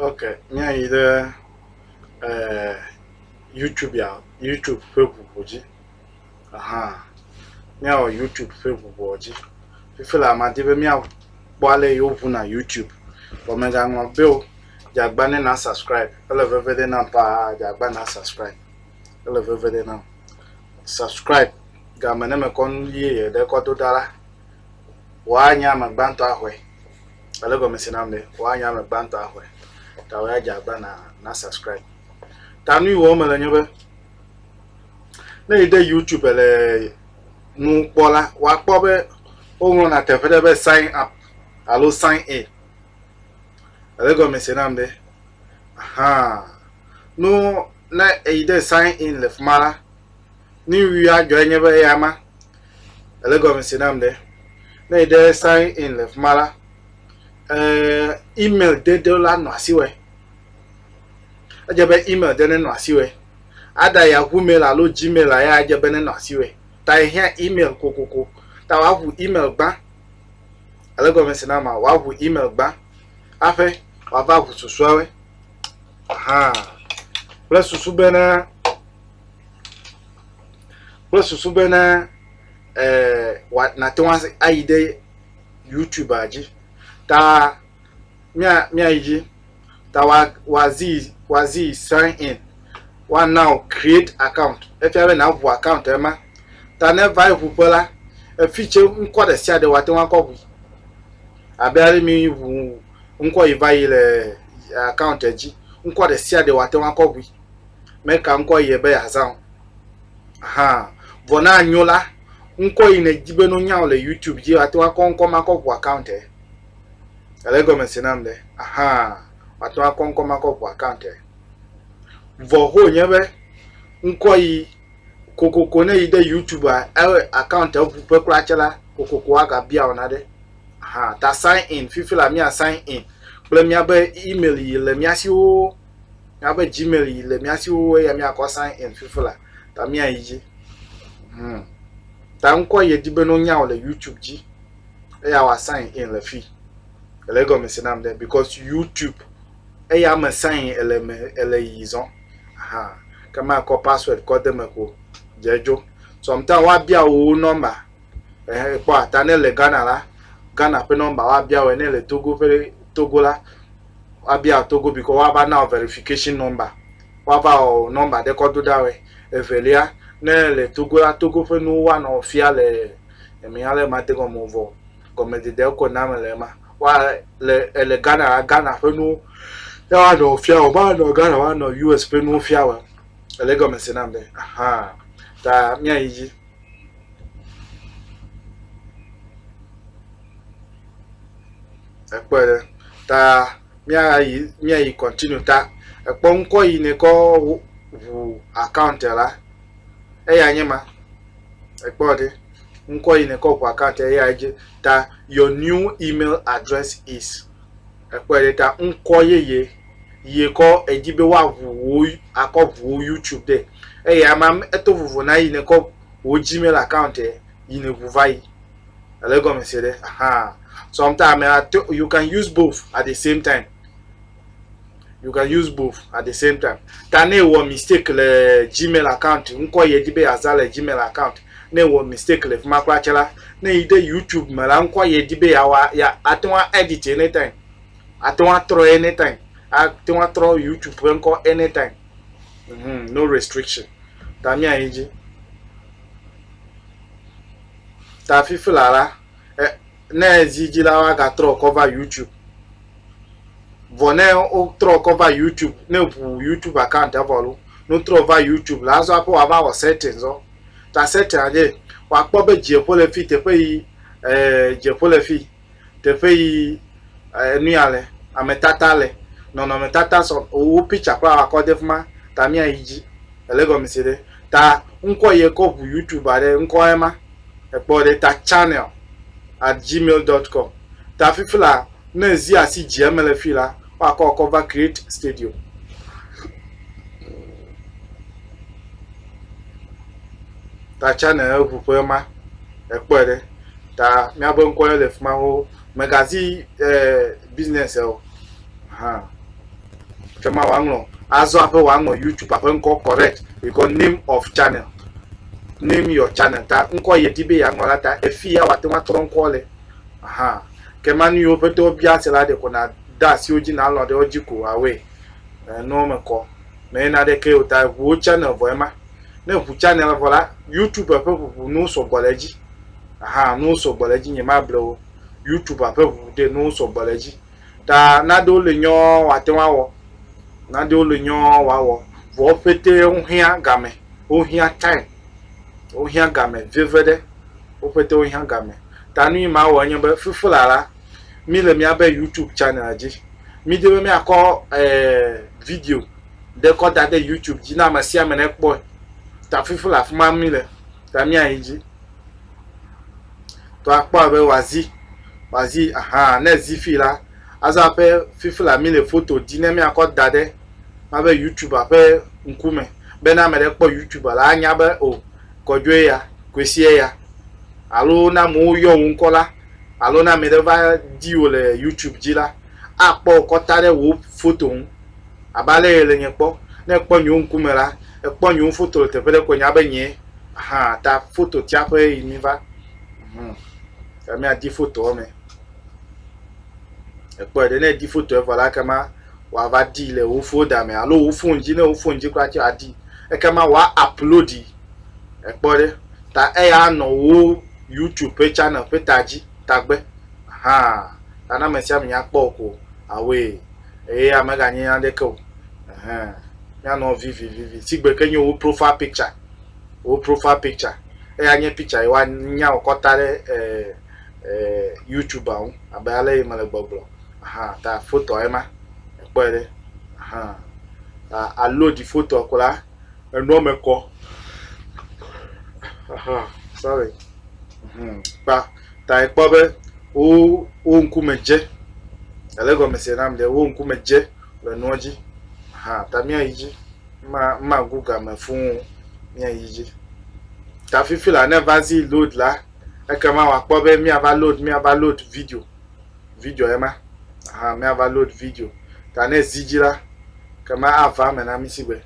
Okay, nya ide YouTube ya YouTube Facebook boji. Aha. Nya o YouTube Facebook boji. Fifila ma dibe mia bwale yo na YouTube. Omega ngo bill jagbane na subscribe. Ele vevede na pa jagbane na subscribe. Ele vevede na subscribe. Ga mene me kon ye de ko to dara. Wa nya magbanto ahwe. Ele go mesinamde wa nya magbanto ahwe. Tawa jagbane na subscribe. Tanu iwo mele nyobe. Na ide YouTube ele nu kpola wa kpobe o na tefede be sign up. Alo sign in. Alego mesenamde. Aha. No na ide sign in lef mara. Ni wiya joinye be yama. Alego mesenamde. Na ide sign in lef mara. Email de la no asiwe. Ajabe email de no asiwe. Ada Yahoo mail alo Gmail aya ajabe ne no asiwe. Ta hia email kokoko. Ta wavu email ba. Alego mesenama wavu email ba. Afe wava kususwawe. Aha. Plus susubena wat na twanse aide YouTube aji. Ta mia iji ta wazi sign in. One now create account. If you have an account ema ta never vupola a feature nkwade sia de wate wan kobu. Abịarị mi wu nkwo ivaile account eji nkwo de sia de wate wan kobu me ka nkwo yebe yazan. Aha bona anyola nkwo ine jibe no nya ole YouTube ji wate wan konko makobu account e. Alego mesinamde. Aha wate wan konko makobu account e. Vo ho nyebe nkwo yi kokoko ne ide YouTube account e bu pekura chela kokoko aga bia onade. Ha, ta sign in, fifila mi sign in. Ple mi abe email yi le mi asiwo, mi abe Gmail yi le mi asiwo ya mi akọ sign in fifila. Ta mi ayiji. Ta nko ye dibe no nya ole YouTube ji. Ya wa sign in le fi. Ele go mesinamde because YouTube ya me sign ele yizon. Ha, kama ko password ko de meko jejo. Sometimes wa bia o number. Po atane le Ghana pe number wa bia we le Togo la wa bia Togo because wa ba now verification number wa ba number de ko do da we evelia ne le Togo fe no wa no fia le emi ale ma te ko mo vo ko me de ko na me le ma wa le Ghana fe no ya wa no fia o ba no Ghana wa no US fe no fia wa ele go me sinambe. Aha ta mi ayiji ekpere ta mi ayi continue ta ekpo nko yi ne ko wu account la ya nyema ekpo de nko yi ne ko wu account ya aje ta your new email address is ekpere ta nko ye ko ejibe wa wu akovu YouTube de ya ma eto vuvu na yi ne ko wu Gmail account yi ne vuvai alego mesede. Aha. Sometimes you can use both at the same time. You can use both at the same time. Tane wo mistake le Gmail account. Nko ye dibe azale Gmail account. Ne wo mistake le fuma kwa chela. Ne ide YouTube mala nko ye dibe ya atwa edit anytime. Atwa throw anytime. Atwa throw YouTube nko anytime. No restriction. Tami ayiji. Ta fifilara na ezijila wa ga throw cover YouTube. Vone o throw cover YouTube ne bu YouTube account avolu no throw over YouTube la zo apo aba o settings o ta setting aje wa po be je po le fi te pe yi je po le fi te pe yi nu ale ametata le no metata so o picture kwa akode fuma ta mi ayiji elego misire ta nko ye ko bu YouTube are nko ema e po de ta channel at gmail.com. Ta fifila na zi asi GML fila wa ko cover create studio. Ta channel bu poema ekpere ta mi abo nko le fuma ho magazine business e o. Ha. kema wango azo ape wango YouTube ape nko correct because name of channel, name your channel ta nko yedibe ya ngola ta efi ya wate wa tron kole aha kema ni yo pete obia sela de kona da si oji na lo de oji ko awe no me ko me na de ke ota wo channel voema na fu channel vola YouTube ape fu no so boleji aha no so boleji nyema bro YouTube ape fu de no so boleji ta na do le nyo wate wa wo na de olu nyo wawo vo pete ohia game ohia time ohia game vivede o pete ohia game tanu ma wo nyo be fufulara mi le mi abe YouTube channel aji mi de mi akọ video de ko da de YouTube ji na ma si amene kpo ta fufula fuma mi le ta mi ayiji to akpo be wazi aha na zifila azape fufula mi le photo di na mi akọ da de mabe YouTube ape nkume be na mere kpo YouTube ala anya be o kodwe ya kwesie ya alo na mo yo nkola alo na mere va di ole YouTube jila akpo kotare wo photo abale ele nye kpo na kpo nyu nkume la kpo nyu photo te pele ko nya be nye ha ta photo ti ape imiva kami a di photo me kpo de na di photo e vola kama wa va di le wo folder me alo wo phone ji na wo phone ji kwa ti adi e kama wa upload e pore ta e ya no wo YouTube channel pe taji tagbe ha ana me sia me ya po ko awe e ya mega nyi ande ko ya no vivi sigbe kenyo wo profile picture e ya nye picture wa nya okotare YouTube ahun abale male gbogbo ta photo ema pere aha a load photo akola eno meko aha sorry pa ta ipobe o nkumeje elego mesenam de o nkumeje le noji aha ta mi ayiji ma guga me fun mi ayiji ta fifila never see load la e kama wa pobe mi ava load video ema aha mi ava load video tane zijira kama ava mena misigwe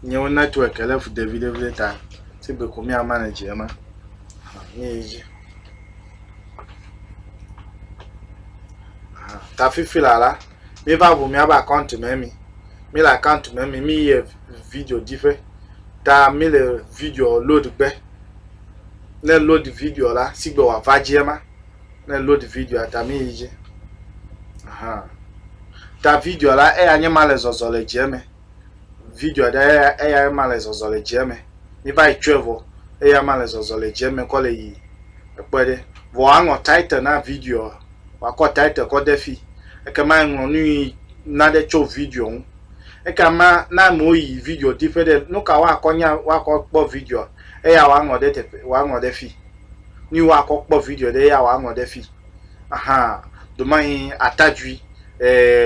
nyewo network elefu de video ta sibe ko mi manage ema ni ta fifila la mi va bu mi aba account mi la account mi ye video dife ta mi le video load gbe le load video la sigbe wa vaji ema na load video atami yiji aha ta video la e anye male zozole jeme video da e ya male zozole jeme ni vai travel e ya male zozole jeme ko le yi epede vo ango title na video wa ko title ko defi e kama ngonu na de cho video e kama na mo yi video different no ka wa konya wa ko po video e ya wa ngo defi ni wa kokpo video de ya wa ngode fi aha do mai atajui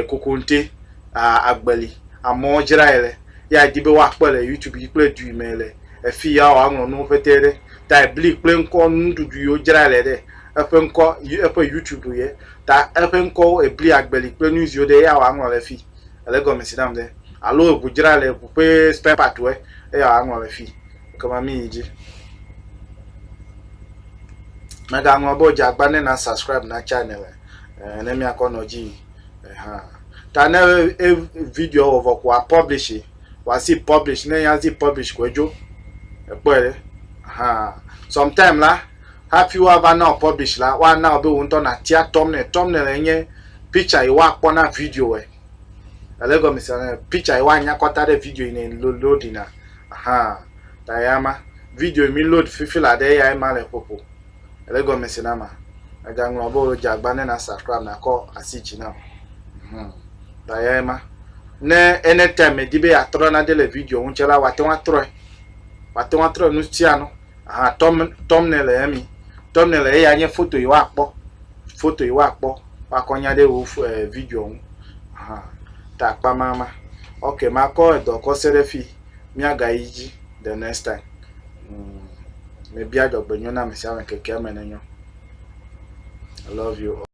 kokonte agbali amo jiraele ya dibe wa pele YouTube iple du mele e fi ya wa ngo no fetere ta blik ple nko ndudu yo jiraele de epe nko epe YouTube ye ta epe nko e bli agbali ple news yo de ya wa ngo le fi elego mesidam de alo bu jiraele bu pe spare part we e ya wa ngo le fi kama mi ji mega ngobo jagbane na subscribe na channel na mi akono ji ta na video over kwa publish wa si publish na ya si publish kwejo epere sometime la have you ever now publish la wa na be won to na tia thumbnail enye picture iwa akpo na video alego mi sana picture iwa anya kotare video in loading na ta yama video mi load fifila de ya male popo elego mesinama aga nwa bo jagbane na subscribe na ko asichi na tayema ne anytime dibe atro na de video unchela watenwa tro nu tiano thumbnail emi thumbnail e ya nye photo iwa akpo akonya de wo video ta pa mama okay ma ko edo ko serefi mi aga yiji the next time maybe I don't know. I love you.